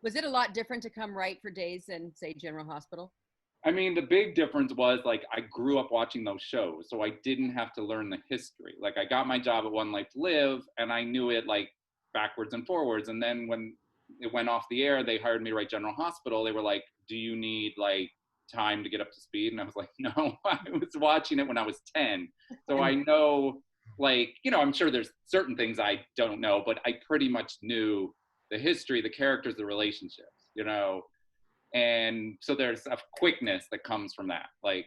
Was it a lot different to come write for Days than, say, General Hospital? I mean, the big difference was like I grew up watching those shows, so I didn't have to learn the history. Like I got my job at One Life to Live, and I knew it like backwards and forwards. And then when it went off the air, they hired me to write General Hospital. They were like, "Do you need like time to get up to speed?" And I was like, "No, I was watching it when I was 10, so I know." Like, you know, I'm sure there's certain things I don't know, but I pretty much knew the history, the characters, the relationships, you know. And so there's a quickness that comes from that. Like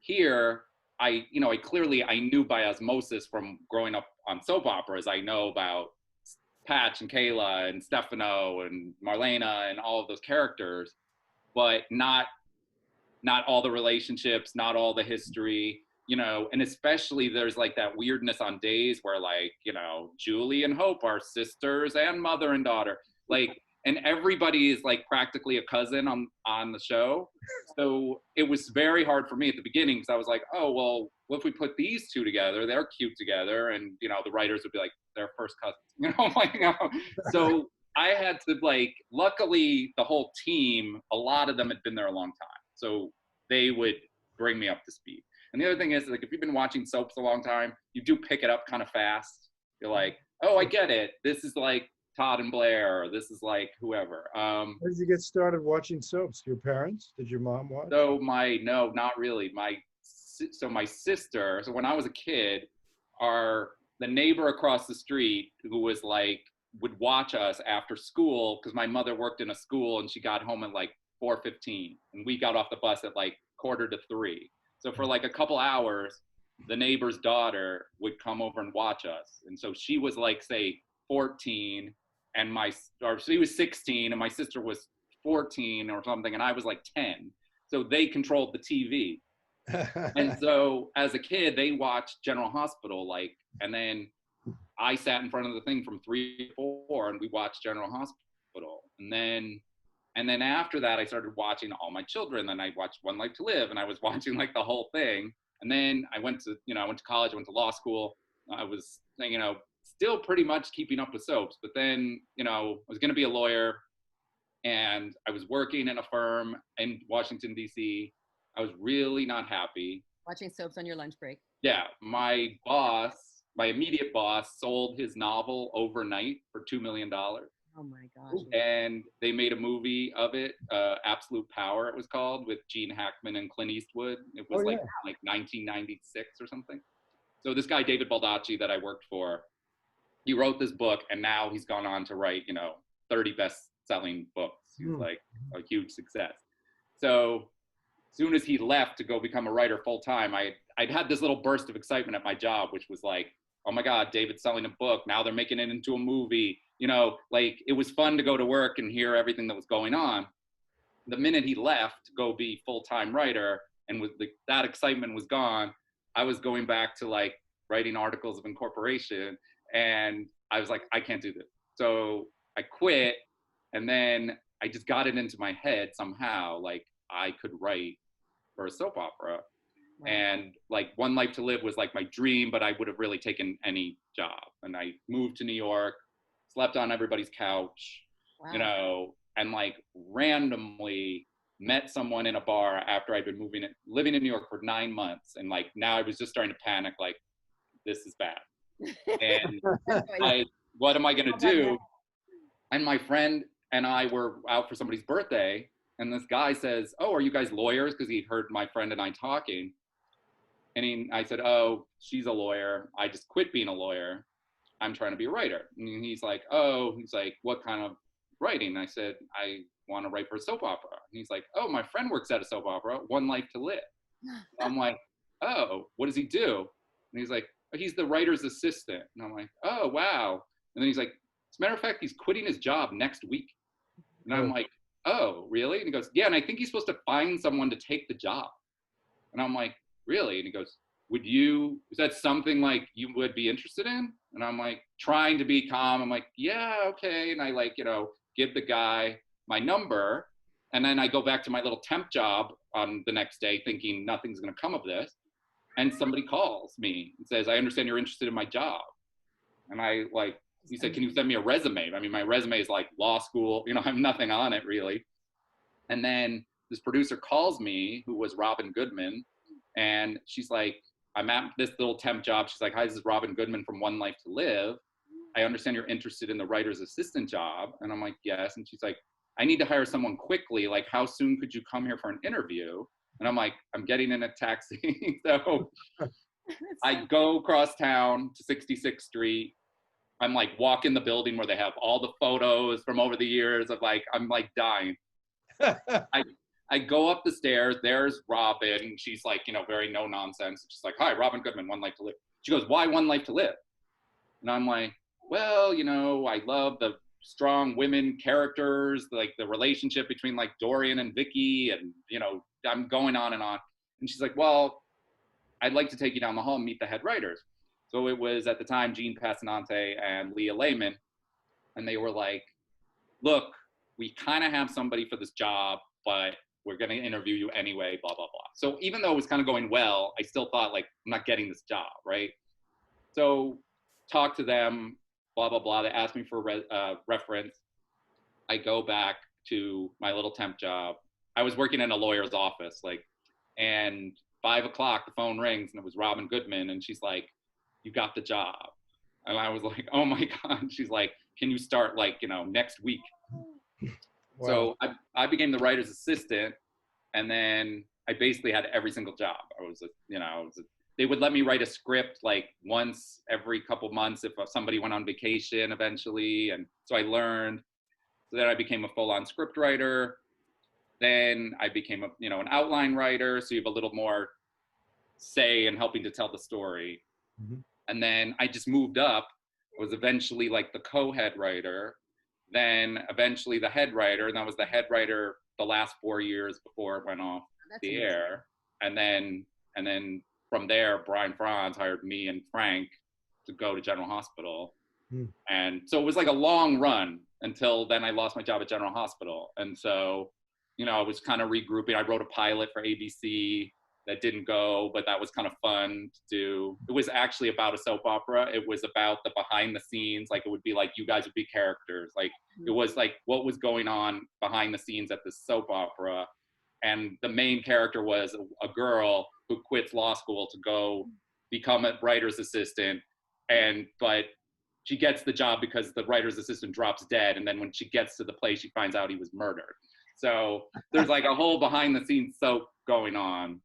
here, I clearly I knew by osmosis from growing up on soap operas. I know about Patch and Kayla and Stefano and Marlena and all of those characters, but not all the relationships, not all the history, you know. And especially there's like that weirdness on Days where like, you know, Julie and Hope are sisters and mother and daughter, like, and everybody is like practically a cousin on the show. So it was very hard for me at the beginning because I was like, oh, well, what if we put these two together? They're cute together. And, you know, the writers would be like, they're first cousins, you know, like, you know? So I had to like, luckily the whole team, a lot of them had been there a long time. So they would bring me up to speed. And the other thing is, like, if you've been watching soaps a long time, you do pick it up kind of fast. You're like, oh, I get it. This is like Todd and Blair, or this is like whoever. How did you get started watching soaps? Your parents? Did your mom watch? So no, not really. My sister, so when I was a kid, the neighbor across the street who was like, would watch us after school, because my mother worked in a school and she got home at like 4:15 and we got off the bus at like 2:45. So for like a couple hours, the neighbor's daughter would come over and watch us. And so she was like, say 14, and she was 16 and my sister was 14 or something, and I was like 10. So they controlled the TV. And so as a kid, they watched General Hospital, like, and then I sat in front of the thing from 3 to 4 and we watched General Hospital. And then after that, I started watching All My Children. Then I watched One Life to Live, and I was watching like the whole thing. And then I went to college, I went to law school. I was, you know, still pretty much keeping up with soaps. But then, you know, I was going to be a lawyer, and I was working in a firm in Washington, D.C. I was really not happy. Watching soaps on your lunch break. Yeah, my immediate boss, sold his novel overnight for $2 million. Oh my gosh. And they made a movie of it, Absolute Power, it was called, with Gene Hackman and Clint Eastwood. It was like 1996 or something. So this guy, David Baldacci, that I worked for, he wrote this book, and now he's gone on to write, you know, 30 best-selling books. He's like a huge success. So as soon as he left to go become a writer full-time, I'd had this little burst of excitement at my job, which was like, oh my God, David's selling a book. Now they're making it into a movie. You know, like, it was fun to go to work and hear everything that was going on. The minute he left to go be full-time writer, and that excitement was gone, I was going back to like writing articles of incorporation, and I was like, I can't do this. So I quit, and then I just got it into my head somehow, like I could write for a soap opera. Wow. And like One Life to Live was like my dream, but I would have really taken any job. And I moved to New York, slept on everybody's couch, wow, you know, and like randomly met someone in a bar after I'd been living in New York for 9 months. And like, now I was just starting to panic, like, this is bad. And what am I going to do? And my friend and I were out for somebody's birthday, and this guy says, oh, are you guys lawyers? Because he heard my friend and I talking. And I said, oh, she's a lawyer. I just quit being a lawyer. I'm trying to be a writer. And he's like, what kind of writing? And I said, I want to write for a soap opera. And he's like, oh, my friend works at a soap opera, One Life to Live. I'm like, oh, what does he do? And he's like, oh, he's the writer's assistant. And I'm like, oh, wow. And then he's like, as a matter of fact, he's quitting his job next week. And I'm like, oh, really? And he goes, yeah, and I think he's supposed to find someone to take the job. And I'm like, really? And he goes, is that something like you would be interested in? And I'm like, trying to be calm. I'm like, yeah, okay. And I like, you know, give the guy my number. And then I go back to my little temp job on the next day thinking nothing's going to come of this. And somebody calls me and says, I understand you're interested in my job. And I like he said, can you send me a resume? I mean, my resume is like law school, you know, I have nothing on it really. And then this producer calls me, who was Robin Goodman, and she's like, I'm at this little temp job. She's like, hi, this is Robin Goodman from One Life to Live. I understand you're interested in the writer's assistant job. And I'm like, yes. And she's like, I need to hire someone quickly. Like, how soon could you come here for an interview? And I'm like, I'm getting in a taxi. So I go across town to 66th Street. I'm like walking the building where they have all the photos from over the years of like, I'm like dying. I go up the stairs, there's Robin. She's like, you know, very no nonsense. She's like, hi, Robin Goodman, One Life to Live. She goes, why One Life to Live? And I'm like, well, you know, I love the strong women characters, like the relationship between like Dorian and Vicky, and, you know, I'm going on and on. And she's like, well, I'd like to take you down the hall and meet the head writers. So it was at the time, Gene Passanante and Leah Lehman. And they were like, look, we kind of have somebody for this job, but we're going to interview you anyway, blah, blah, blah. So even though it was kind of going well, I still thought like, I'm not getting this job, right? So talk to them, blah, blah, blah. They asked me for reference. I go back to my little temp job. I was working in a lawyer's office, like, and 5 o'clock, the phone rings and it was Robin Goodman. And she's like, you got the job. And I was like, oh my God. She's like, can you start like, you know, next week? Wow. So I became the writer's assistant, and then I basically had every single job. They would let me write a script like once every couple months if somebody went on vacation eventually. And so I learned. So then I became a full-on script writer. Then I became an outline writer. So you have a little more say in helping to tell the story. Mm-hmm. And then I just moved up, was eventually like the co-head writer, then eventually the head writer, and I was the head writer the last 4 years before it went off the air. And then from there, Brian Franz hired me and Frank to go to General Hospital. And so it was like a long run until then I lost my job at General Hospital. And so, you know, I was kind of regrouping. I wrote a pilot for ABC that didn't go, but that was kind of fun to do. It was actually about a soap opera. It was about the behind the scenes. Like, it would be like, you guys would be characters. Like, it was like what was going on behind the scenes at this soap opera. And the main character was a girl who quits law school to go become a writer's assistant. But she gets the job because the writer's assistant drops dead. And then when she gets to the place, she finds out he was murdered. So there's like a whole behind the scenes soap going on.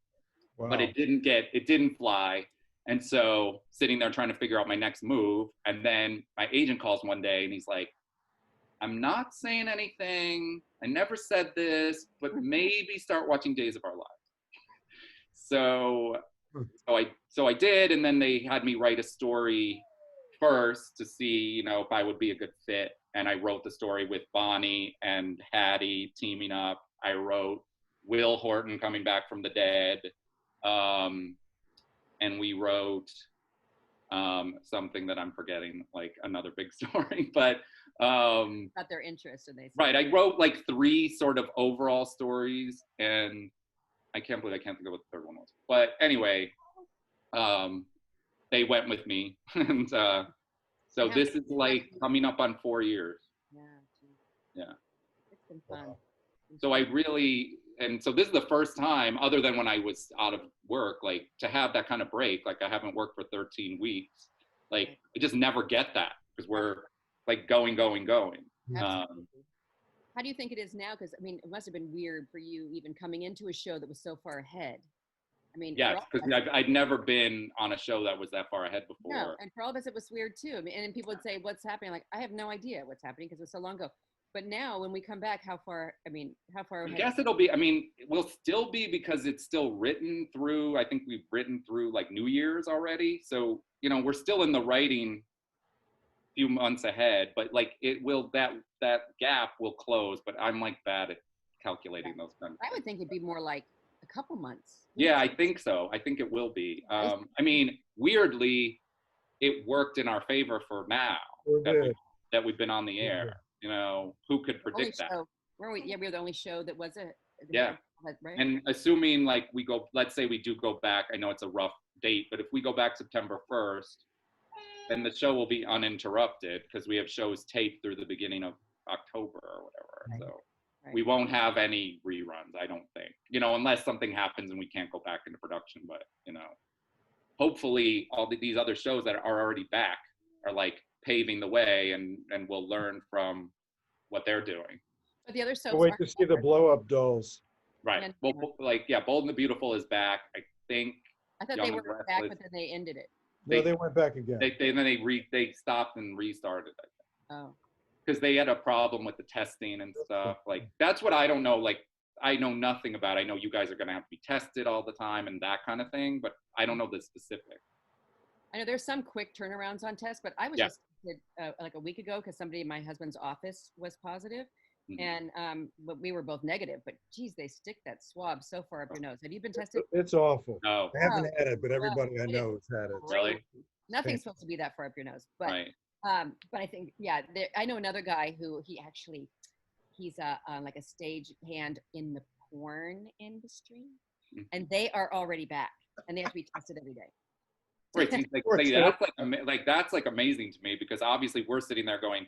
Wow. But it didn't fly. And so sitting there trying to figure out my next move. And then my agent calls one day and he's like, I'm not saying anything. I never said this, but maybe start watching Days of Our Lives. So I did. And then they had me write a story first to see, you know, if I would be a good fit. And I wrote the story with Bonnie and Hattie teaming up. I wrote Will Horton coming back from the dead. And we wrote something that I'm forgetting, like another big story, but got their interest, and they said, right. I wrote like 3 sort of overall stories, and I can't believe I can't think of what the third one was. But anyway, they went with me, and so this is like coming up on 4 years. Yeah. It's been fun. So I really. And so this is the first time, other than when I was out of work, like to have that kind of break. Like, I haven't worked for 13 weeks. Like, I just never get that because we're like going. How do you think it is now? Because I mean, it must have been weird for you even coming into a show that was so far ahead. I mean, yeah, because I'd never been on a show that was that far ahead before. No, and for all of us, it was weird too. I mean, and people would say, "What's happening?" Like, I have no idea what's happening because it was so long ago. But now when we come back, how far ahead? I guess it will still be because it's still written through, I think we've written through like New Year's already. So, you know, we're still in the writing few months ahead, but like it will, that gap will close, but I'm like bad at calculating those kind of things. I would think it'd be more like a couple months. Yeah, I think so. I think it will be. I mean, weirdly, it worked in our favor for now that we've been on the air. You know, who could predict that? We were the only show that was it. Yeah. Right? And assuming like let's say we do go back, I know it's a rough date, but if we go back September 1st, then the show will be uninterrupted because we have shows taped through the beginning of October or whatever. Right. So Right. we won't have any reruns, I don't think. You know, unless something happens and we can't go back into production. But, you know, hopefully all these other shows that are already back are like paving the way, and we'll learn from what they're doing. But the other I'll soaps wait aren't to see the blow-up dolls. Right. And- Well, like, yeah, Bold and the Beautiful is back. I think I thought Young they and were the back, Restless. but then they ended it. No, they went back again. they stopped and restarted, I think. Oh. Because they had a problem with the testing and stuff. Like, that's what I don't know. Like, I know nothing about. I know you guys are going to have to be tested all the time and that kind of thing, but I don't know the specific. I know there's some quick turnarounds on tests, but I was just like a week ago because somebody in my husband's office was positive, and but we were both negative. But geez, they stick that swab so far up your nose. Have you been tested? It's awful. No. I haven't had it, but everybody I know has had it. Really? Nothing's supposed to be that far up your nose, but Right. but I think I know another guy who he's like a stage hand in the porn industry, and they are already back, and they have to be tested every day. Right. That's like amazing to me, because obviously we're sitting there going,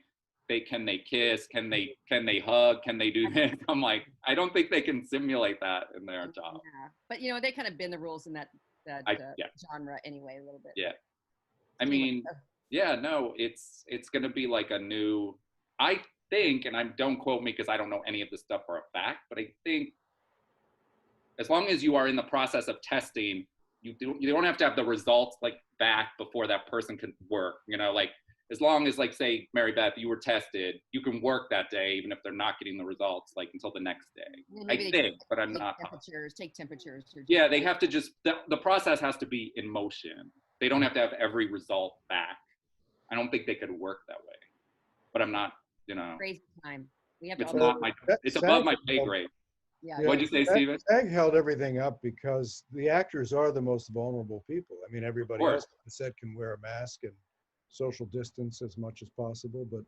can they kiss? Can they hug? Can they do this? I'm like, I don't think they can simulate that in their job. Yeah. But you know, they kind of bend the rules in that genre anyway, a little bit. Yeah. I mean, yeah, no, it's going to be like a new, I think, and don't quote me because I don't know any of this stuff for a fact, but I think as long as you are in the process of testing, you don't have to have the results like back before that person can work, you know, like as long as, like, say, Marybeth, you were tested, you can work that day, even if they're not getting the results, like, until the next day. I think, but I'm not. Take temperatures. Yeah, they have to just, the process has to be in motion. They don't have to have every result back. I don't think they could work that way. But I'm not, you know. Crazy time. We have it's above my pay grade. Yeah. What'd you say, Steven? SAG held everything up because the actors are the most vulnerable people. I mean, everybody else on the set can wear a mask and social distance as much as possible, but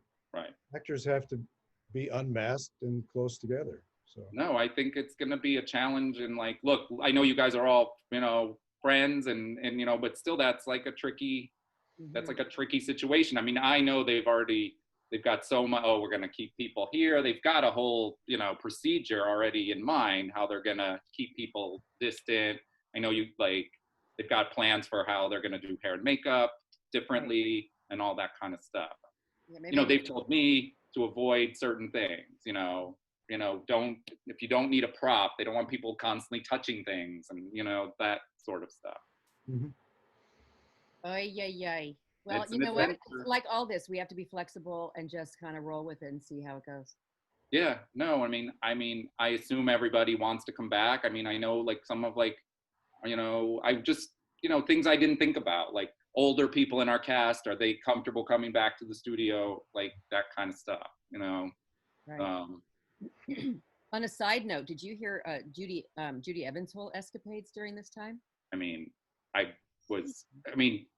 actors have to be unmasked and close together. So no, I think it's going to be a challenge. And like, look, I know you guys are all, you know, friends and you know, but still that's like a tricky, that's like a tricky situation. I mean, I know they've got so much, we're going to keep people here. They've got a whole, you know, procedure already in mind, how they're going to keep people distant. I know they've got plans for how they're going to do hair and makeup differently and all that kind of stuff. Yeah, you know, they've told me to avoid certain things, you know, if you don't need a prop, they don't want people constantly touching things and, you know, that sort of stuff. Well, you know what? Like all this, we have to be flexible and just kind of roll with it and see how it goes. Yeah, no, I mean, I assume everybody wants to come back. I mean, I know like some of like, you know, I just, you know, things I didn't think about, like older people in our cast, are they comfortable coming back to the studio? Like that kind of stuff, you know? Right. On a side note, did you hear Judy Evans' whole escapades during this time? I mean,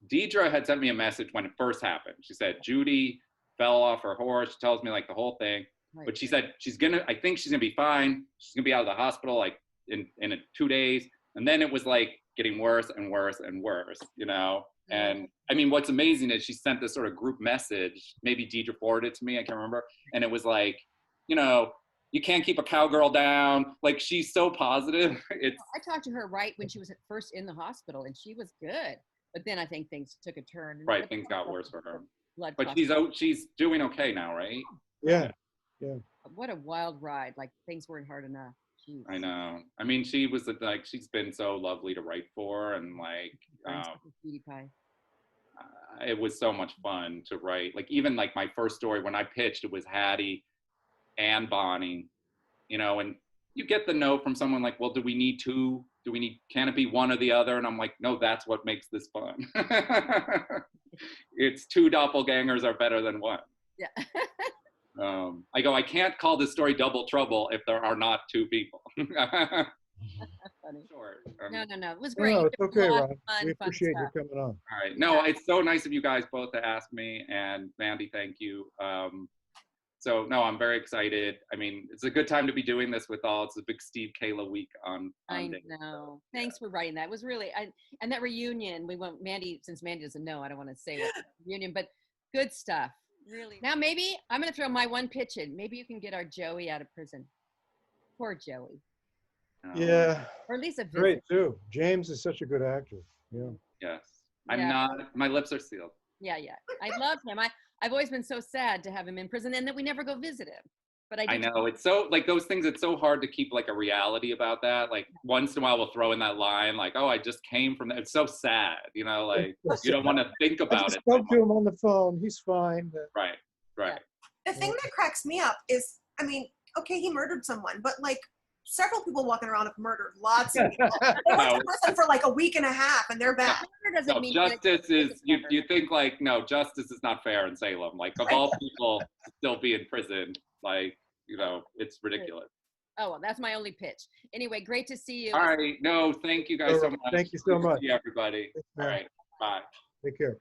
Deidre had sent me a message when it first happened. She said, Judy fell off her horse. She tells me like the whole thing, but she said I think she's gonna be fine. She's gonna be out of the hospital like in 2 days. And then it was like getting worse and worse and worse, you know? And I mean, what's amazing is she sent this sort of group message, maybe Deidre forwarded it to me, I can't remember. And it was like, you know, you can't keep a cowgirl down. Like, she's so positive. I talked to her right when she was at first in the hospital, and she was good. But then I think things took a turn. Right, things got worse for her. But she's doing okay now, right? Yeah. What a wild ride. Like, things weren't hard enough. Jeez. I know. I mean, she's been so lovely to write for, and like, it was so much fun to write. Like, even like my first story when I pitched, it was Hattie and Bonnie, you know, and you get the note from someone like, well, can it be one or the other? And I'm like, no, that's what makes this fun. It's 2 doppelgangers are better than one. Yeah. I go, I can't call this story Double Trouble if there are not 2 people. Funny. Sure. No. It was great. No, it's okay, Ron. We appreciate you coming on. All right. No, it's so nice of you guys both to ask me. And Mandy, thank you. So no, I'm very excited. I mean, it's a good time to be doing this with all. It's a big Steve Kayla week on I Dave. know. Thanks for writing that. It was really, and that reunion, we want Mandy, since Mandy doesn't know, I don't want to say what reunion, but good stuff. Really. Now maybe I'm going to throw my one pitch in. Maybe you can get our Joey out of prison. Poor Joey. Yeah. Or at least a visit. Great too. James is such a good actor. Yeah. Yes. I'm not, my lips are sealed. Yeah. I love him. I've always been so sad to have him in prison and that we never go visit him. But I know it's so like those things. It's so hard to keep like a reality about that. Like once in a while we'll throw in that line like, "Oh, I just came from that." It's so sad, you know. Like you don't want to think about it. I spoke to him on the phone. He's fine. Right. Yeah. The thing that cracks me up is, I mean, okay, he murdered someone, but like several people walking around have murdered lots of people. They went to prison for like a week and a half, and they're back. No, justice is you think like no, justice is not fair in Salem. Like of all people to still be in prison, like. You know, it's ridiculous. Oh, well, that's my only pitch. Anyway, great to see you. All right. No, thank you guys so much. Thank you so much. See everybody. All right. Bye. Take care.